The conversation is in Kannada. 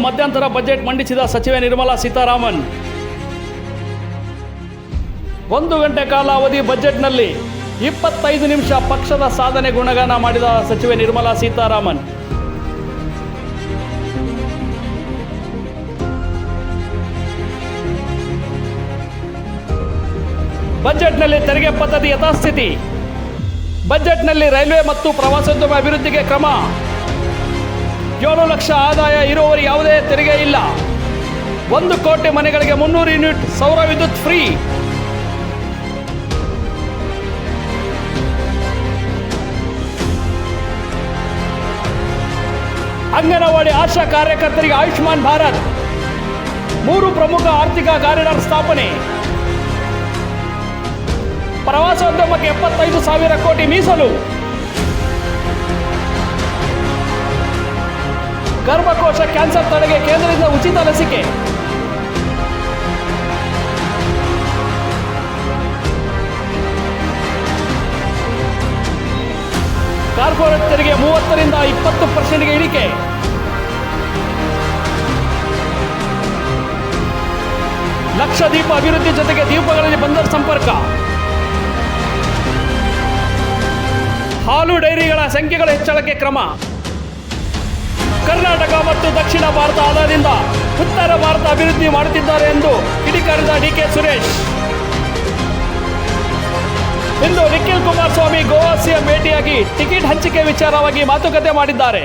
ಮಧ್ಯಂತರ ಬಜೆಟ್ ಮಂಡಿಸಿದ ಸಚಿವೆ ನಿರ್ಮಲಾ ಸೀತಾರಾಮನ್. 1 ಗಂಟೆ ಕಾಲ ಅವಧಿ ಬಜೆಟ್ನಲ್ಲಿ 25 ನಿಮಿಷ ಪಕ್ಷದ ಸಾಧನೆ ಗುಣಗಾನ ಮಾಡಿದ ಸಚಿವೆ ನಿರ್ಮಲಾ ಸೀತಾರಾಮನ್. ಬಜೆಟ್ನಲ್ಲಿ ತೆರಿಗೆ ಪದ್ಧತಿ ಯಥಾಸ್ಥಿತಿ. ಬಜೆಟ್ನಲ್ಲಿ ರೈಲ್ವೆ ಮತ್ತು ಪ್ರವಾಸೋದ್ಯಮ ಅಭಿವೃದ್ಧಿಗೆ ಕ್ರಮ. 7 ಲಕ್ಷ ಆದಾಯ ಇರುವವರಿಗೆ ಯಾವುದೇ ತೆರಿಗೆ ಇಲ್ಲ. 1 ಕೋಟಿ ಮನೆಗಳಿಗೆ 300 ಯೂನಿಟ್ ಸೌರ ವಿದ್ಯುತ್ ಫ್ರೀ. ಅಂಗನವಾಡಿ ಆಶಾ ಕಾರ್ಯಕರ್ತರಿಗೆ ಆಯುಷ್ಮಾನ್ ಭಾರತ್. 3 ಪ್ರಮುಖ ಆರ್ಥಿಕ ಕಾರಿಡಾರ್ ಸ್ಥಾಪನೆ. ಪ್ರವಾಸೋದ್ಯಮಕ್ಕೆ 75,000 ಕೋಟಿ ಮೀಸಲು. ಗರ್ಭಕೋಶ ಕ್ಯಾನ್ಸರ್ ತಡೆಗೆ ಕೇಂದ್ರದಿಂದ ಉಚಿತ ಲಸಿಕೆ. ಕಾರ್ಪೊರೇಟ್ ತೆರಿಗೆ 30ರಿಂದ 20% ಇಳಿಕೆ. ಲಕ್ಷದ್ವೀಪ ಅಭಿವೃದ್ಧಿ ಜೊತೆಗೆ ದ್ವೀಪಗಳಲ್ಲಿ ಬಂದರ್ ಸಂಪರ್ಕ. ಹಾಲು ಡೈರಿಗಳ ಸಂಖ್ಯೆಗಳ ಹೆಚ್ಚಳಕ್ಕೆ ಕ್ರಮ. ಕರ್ನಾಟಕ ಮತ್ತು ದಕ್ಷಿಣ ಭಾರತ ಆಧಾರದಿಂದ ಉತ್ತರ ಭಾರತ ಅಭಿವೃದ್ಧಿ ಮಾಡುತ್ತಿದ್ದಾರೆ ಎಂದು ಕಿಡಿಕಾರಿದ ಡಿಕೆ ಸುರೇಶ್. ಇಂದು ನಿಖಿಲ್ ಕುಮಾರಸ್ವಾಮಿ ಗೋವಾ ಸಿಎಂ ಭೇಟಿಯಾಗಿ ಟಿಕೆಟ್ ಹಂಚಿಕೆ ವಿಚಾರವಾಗಿ ಮಾತುಕತೆ ಮಾಡಿದ್ದಾರೆ.